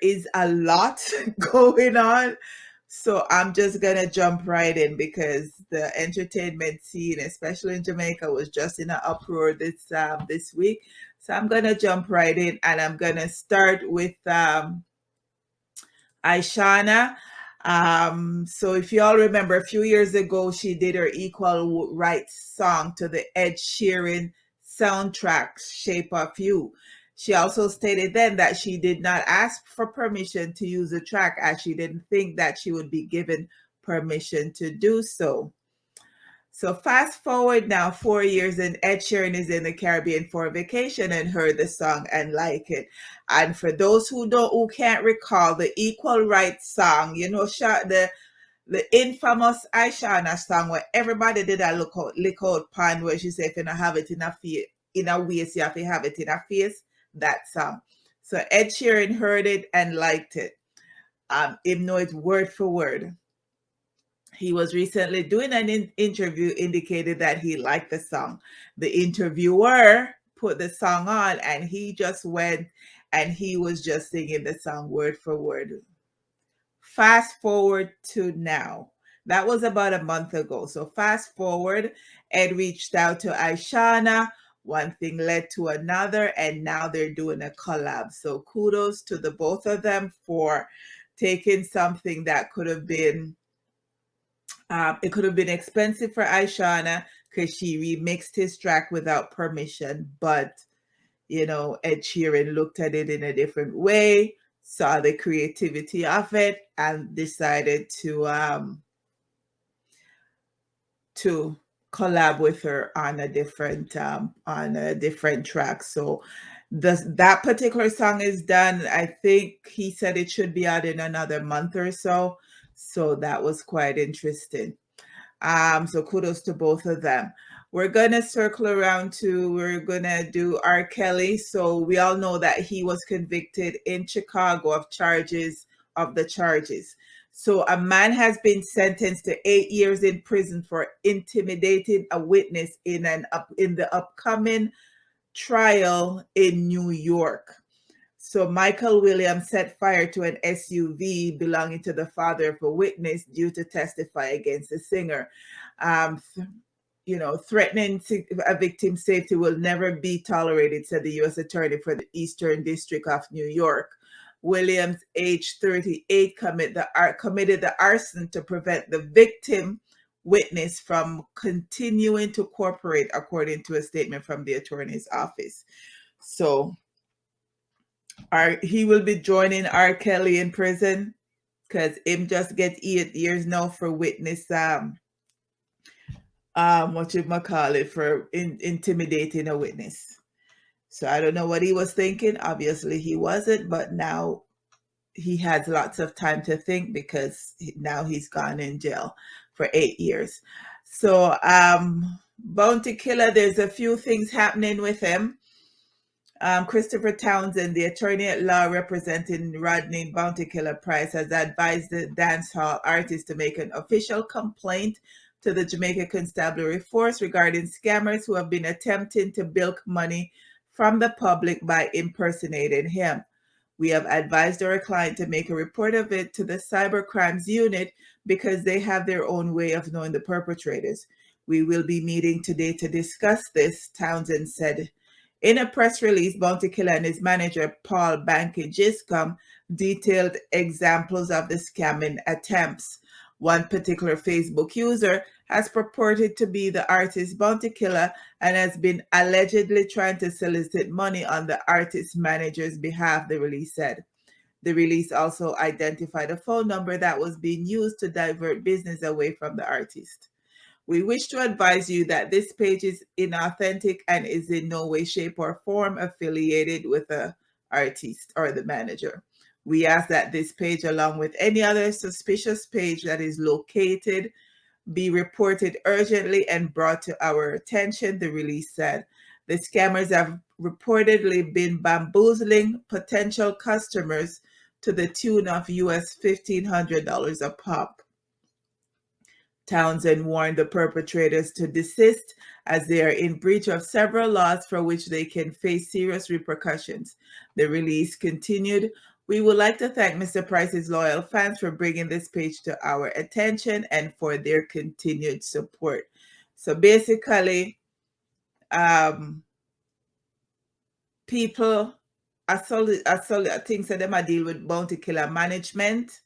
is a lot going on. So I'm just gonna jump right in because the entertainment scene, especially in Jamaica, was just in an uproar this week. So I'm gonna jump right in, and I'm gonna start with Aishana. So if you all remember, a few years ago, she did her equal rights song to the Ed Sheeran soundtrack, Shape of You. She also stated then that she did not ask for permission to use the track as she didn't think that she would be given permission to do so. So fast forward now 4 years, and Ed Sheeran is in the Caribbean for a vacation and heard the song and like it. And for those who can't recall the equal rights song, the infamous Aishana song where everybody did a lick out pan where she said if you don't have it in a face, in a waist, you have to have it in a face. That song. So Ed Sheeran heard it and liked it. Him know it word for word. He was recently doing an interview, indicated that he liked the song. The interviewer put the song on and he just went and he was just singing the song word for word. Fast forward to now. That was about a month ago. So fast forward, Ed reached out to Aishana. One thing led to another, and now they're doing a collab. So kudos to the both of them for taking something that could have been it could have been expensive for Aishana because she remixed his track without permission. But, Ed Sheeran looked at it in a different way, saw the creativity of it, and decided to collab with her on a different track. So that particular song is done. I think he said it should be out in another month or so. So that was quite interesting. So kudos to both of them. We're gonna circle around we're gonna do R. Kelly. So we all know that he was convicted in Chicago of the charges. So a man has been sentenced to 8 years in prison for intimidating a witness in the upcoming trial in New York. So Michael Williams set fire to an SUV belonging to the father of a witness due to testify against the singer. Threatening a victim's safety will never be tolerated, said the U.S. Attorney for the Eastern District of New York. Williams, age 38, committed the arson to prevent the victim witness from continuing to cooperate, according to a statement from the attorney's office. So he will be joining R. Kelly in prison because him just get 8 years now for witness for intimidating a witness. So I don't know what he was thinking. Obviously he wasn't, but now he has lots of time to think because now he's gone in jail for 8 years. So Bounty Killer, there's a few things happening with him. Christopher Townsend, the attorney at law representing Rodney Bounty Killer Price, has advised the dancehall artist to make an official complaint to the Jamaica Constabulary Force regarding scammers who have been attempting to bilk money from the public by impersonating him. We have advised our client to make a report of it to the Cyber Crimes Unit because they have their own way of knowing the perpetrators. We will be meeting today to discuss this, Townsend said. In a press release, Bounty Killer and his manager, Paul Banky Giscombe, detailed examples of the scamming attempts. One particular Facebook user has purported to be the artist Bounty Killer and has been allegedly trying to solicit money on the artist's manager's behalf, the release said. The release also identified a phone number that was being used to divert business away from the artist. We wish to advise you that this page is inauthentic and is in no way, shape, or form affiliated with the artist or the manager. We ask that this page, along with any other suspicious page that is located, be reported urgently and brought to our attention, the release said. The scammers have reportedly been bamboozling potential customers to the tune of US $1,500 a pop. Townsend warned the perpetrators to desist as they are in breach of several laws for which they can face serious repercussions. The release continued, We would like to thank Mr. Price's loyal fans for bringing this page to our attention and for their continued support. So basically, people I think so them I deal with bounty killer management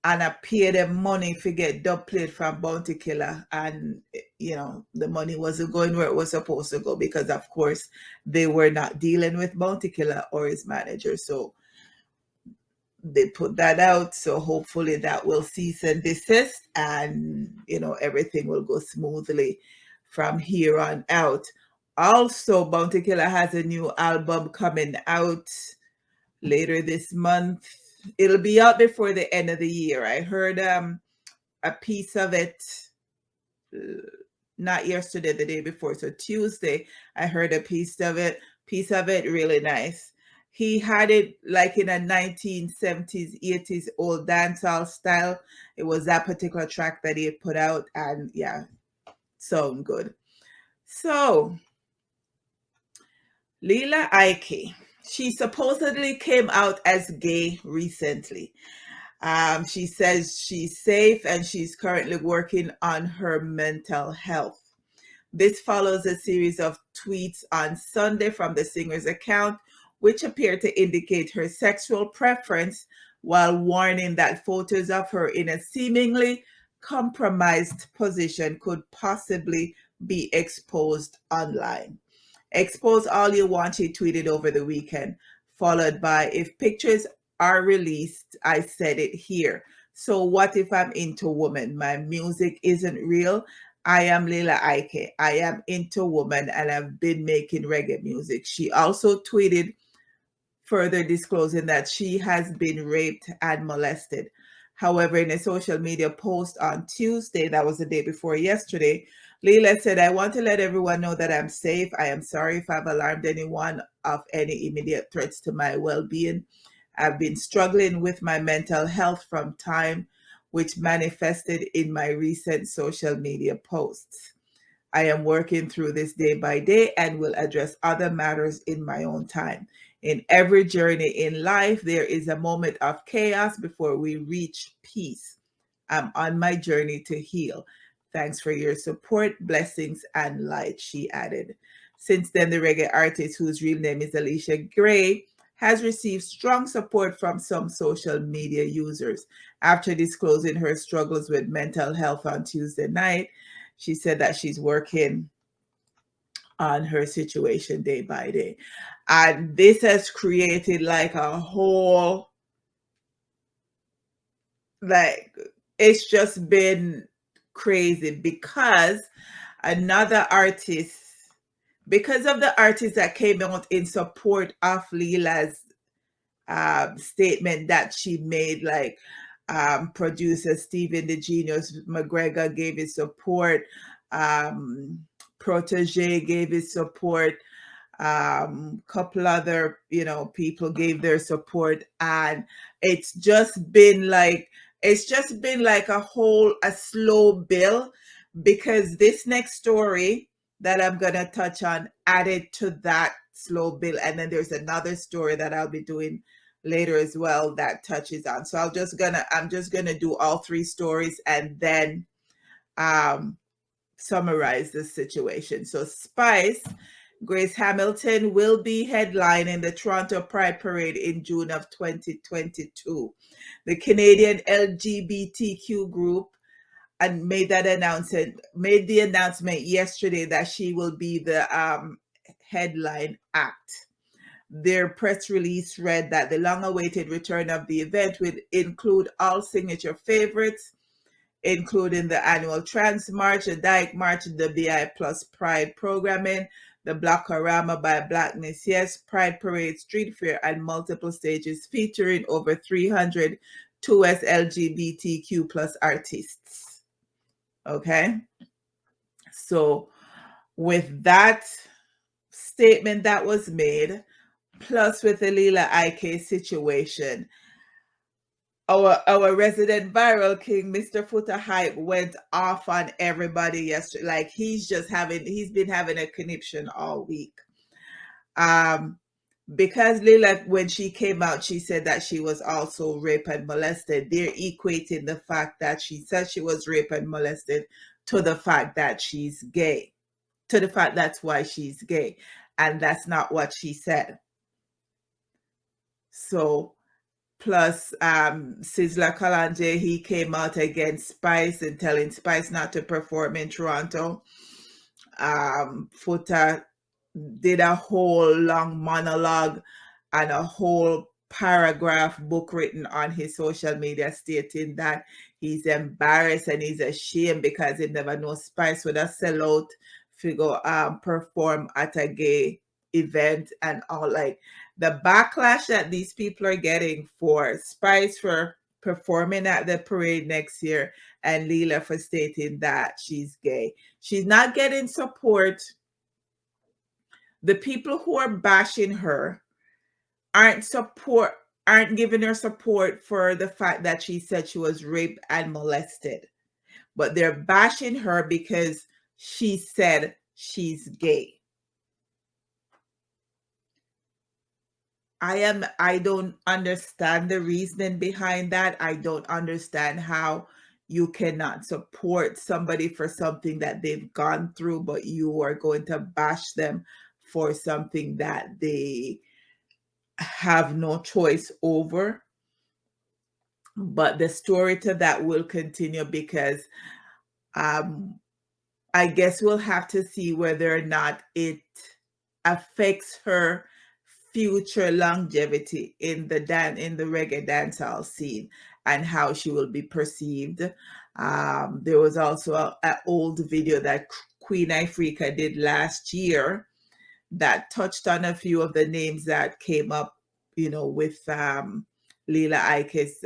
and I pay them money to get dub plate from bounty killer, and the money wasn't going where it was supposed to go because of course they were not dealing with bounty killer or his manager. So they put that out, so hopefully that will cease and desist, and everything will go smoothly from here on out. Also, Bounty Killer has a new album coming out later this month. It'll be out before the end of the year. I heard a piece of it not yesterday, the day before, so Tuesday I heard a piece of it really nice. He had it like in a 1970s, 80s old dancehall style. It was that particular track that he had put out, and yeah, sound good. So, Lila Ike, she supposedly came out as gay recently. She says she's safe and she's currently working on her mental health. This follows a series of tweets on Sunday from the singer's account, which appear to indicate her sexual preference, while warning that photos of her in a seemingly compromised position could possibly be exposed online. Expose all you want, she tweeted over the weekend, followed by, if pictures are released, I said it here. So what if I'm into woman? My music isn't real. I am Lila Ike. I am into woman and I've been making reggae music. She also tweeted further disclosing that she has been raped and molested. However, in a social media post on Tuesday, that was the day before yesterday, Lila said, I want to let everyone know that I'm safe. I am sorry if I've alarmed anyone of any immediate threats to my well-being. I've been struggling with my mental health from time, which manifested in my recent social media posts. I am working through this day by day and will address other matters in my own time. In every journey in life, there is a moment of chaos before we reach peace. I'm on my journey to heal. Thanks for your support, blessings, and light, she added. Since then, the reggae artist, whose real name is Alicia Gray, has received strong support from some social media users. After disclosing her struggles with mental health on Tuesday night, she said that she's working on her situation day by day. And this has created like a whole, like, it's just been crazy because another artist, because of the artist that came out in support of Lila's statement that she made, like producer Stephen the Genius McGregor gave his support, Protege gave his support, couple other people gave their support, and it's just been like a slow bill, because this next story that I'm gonna touch on added to that slow bill, and then there's another story that I'll be doing later as well that touches on. So I'm just gonna do all three stories and then summarize the situation. So Spice Grace Hamilton will be headlining the Toronto Pride Parade in June of 2022. The Canadian LGBTQ group and made the announcement yesterday that she will be the headline act. Their press release read that the long-awaited return of the event would include all signature favorites, including the annual Trans March, the Dyke March, the BI Plus Pride programming, the Blackorama by Blackness Yes, Pride Parade, Street Fair, and multiple stages featuring over 300 2S LGBTQ plus artists. Okay? So with that statement that was made, plus with the Lila Ike situation, our resident viral king, Mr. Footer Hype, went off on everybody yesterday. Like he's been having a conniption all week. because Lila, when she came out, she said that she was also raped and molested. They're equating the fact that she said she was raped and molested to the fact that she's gay, to the fact that's why she's gay. And that's not what she said. So, plus Sizzla Kalonji, he came out against Spice and telling Spice not to perform in Toronto. Foota did a whole long monologue and a whole paragraph book written on his social media stating that he's embarrassed and he's ashamed because he never know Spice would have sell out figure perform at a gay event and all. Like the backlash that these people are getting for Spice for performing at the parade next year and Lila for stating that she's gay. She's not getting support. The people who are bashing her aren't giving her support for the fact that she said she was raped and molested. But they're bashing her because she said she's gay. I don't understand the reasoning behind that. I don't understand how you cannot support somebody for something that they've gone through, but you are going to bash them for something that they have no choice over. But the story to that will continue because I guess we'll have to see whether or not it affects her future longevity in the reggae dancehall scene and how she will be perceived. There was also an old video that Queen Ifrica did last year that touched on a few of the names that came up, with Lila Ike's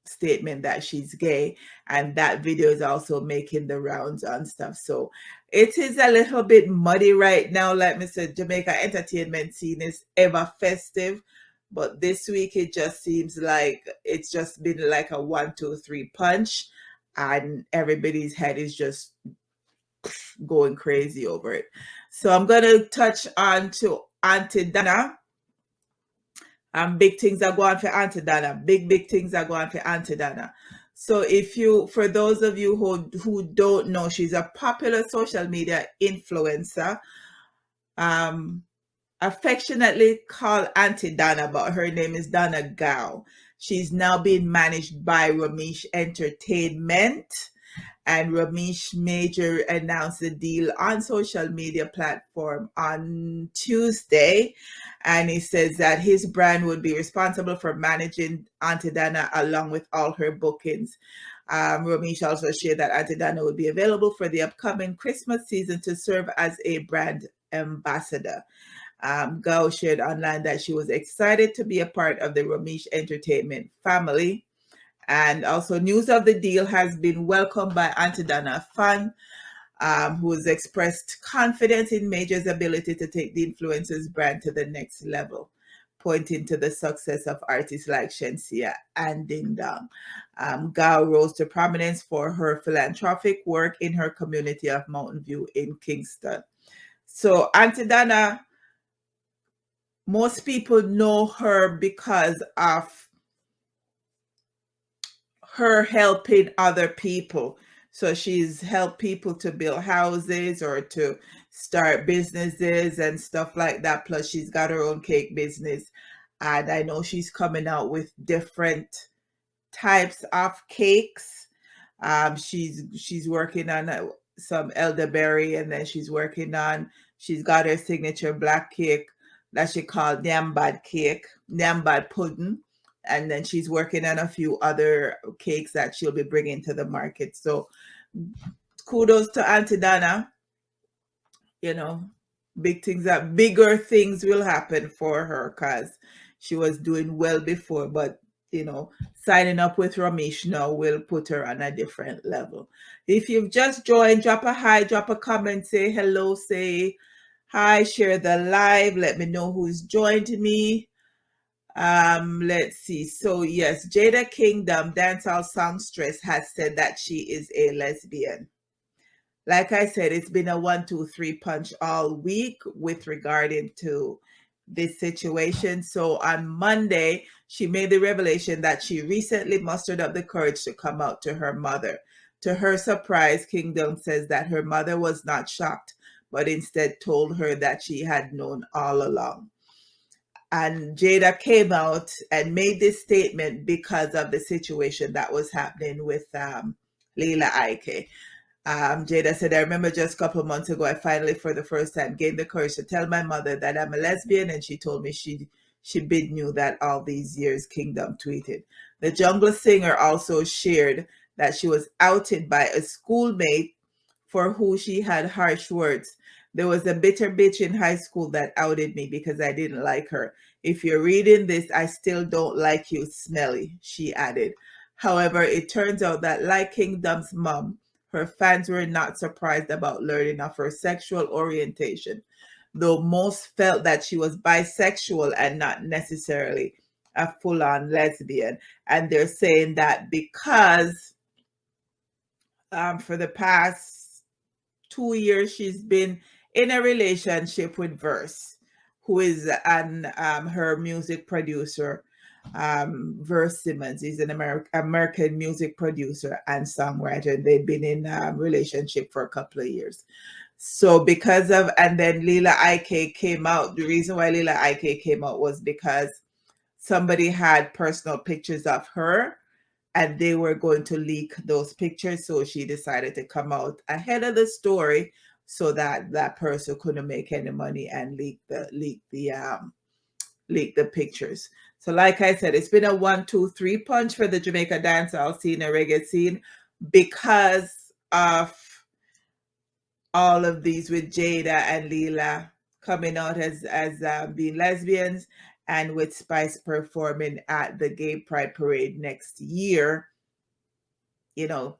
statement that she's gay, and that video is also making the rounds on stuff. So it is a little bit muddy right now. Like I said, Jamaica entertainment scene is ever festive, but this week it just seems like it's just been like a 1, 2, 3 punch, and everybody's head is just going crazy over it. So I'm gonna touch on to Auntie Dana. Big things are going for Auntie Dana. Big things are going for Auntie Dana. So for those of you who don't know, she's a popular social media influencer, affectionately called Auntie Dana, but her name is Dana Gao. She's now being managed by Ramesh Entertainment. And Ramesh Major announced the deal on social media platform on Tuesday. And he says that his brand would be responsible for managing Auntie Dana along with all her bookings. Ramesh also shared that Auntie Dana would be available for the upcoming Christmas season to serve as a brand ambassador. Gao shared online that she was excited to be a part of the Ramesh Entertainment family. And also news of the deal has been welcomed by Auntie Dana fan, who has expressed confidence in Major's ability to take the influencer's brand to the next level, pointing to the success of artists like Shensia and Ding Dong. Gao rose to prominence for her philanthropic work in her community of Mountain View in Kingston. So Auntie Dana, most people know her because of her helping other people. So she's helped people to build houses or to start businesses and stuff like that. Plus she's got her own cake business. And I know she's coming out with different types of cakes. She's working on some elderberry, and then she's got her signature black cake that she called Nyambad pudding. And then she's working on a few other cakes that she'll be bringing to the market. So kudos to Auntie Dana. Bigger things will happen for her because she was doing well before, but signing up with Ramesh now will put her on a different level. If you've just joined, drop a hi, drop a comment, say hello, say hi, share the live, let me know who's joined me. Let's see. So yes, Jada Kingdom, dancehall songstress, has said that she is a lesbian. Like I said, it's been a 1, 2, 3 punch all week with regarding to this situation. So on Monday, she made the revelation that she recently mustered up the courage to come out to her mother. To her surprise, Kingdom says that her mother was not shocked, but instead told her that she had known all along. And Jada came out and made this statement because of the situation that was happening with Lila Ike. Jada said, I remember just a couple of months ago, I finally, for the first time, gained the courage to tell my mother that I'm a lesbian, and she told me she been knew that all these years, Kingdom tweeted. The Jungle singer also shared that she was outed by a schoolmate for who she had harsh words. There was a bitter bitch in high school that outed me because I didn't like her. If you're reading this, I still don't like you, smelly, she added. However, it turns out that, like Kingdom's mom, her fans were not surprised about learning of her sexual orientation, though most felt that she was bisexual and not necessarily a full-on lesbian. And they're saying that because for the past 2 years she's been in a relationship with Verse, who is her music producer. Verse Simmons, he's an American music producer and songwriter. They've been in a relationship for a couple of years. So because of, and then Lila Ike came out. The reason why Lila Ike came out was because somebody had personal pictures of her and they were going to leak those pictures. So she decided to come out ahead of the story so that that person couldn't make any money and leak the pictures. So like I said, it's been a 1-2-3 punch for the Jamaica dancehall scene and reggae scene because of all of these with Jada and Lila coming out as being lesbians, and with Spice performing at the Gay Pride Parade next year. You know,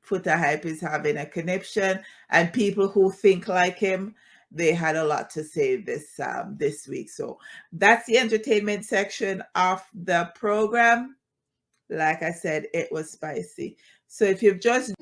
Foota Hype is having a conniption, and people who think like him, they had a lot to say this week. So that's the entertainment section of the program. Like I said, it was spicy. So if you've just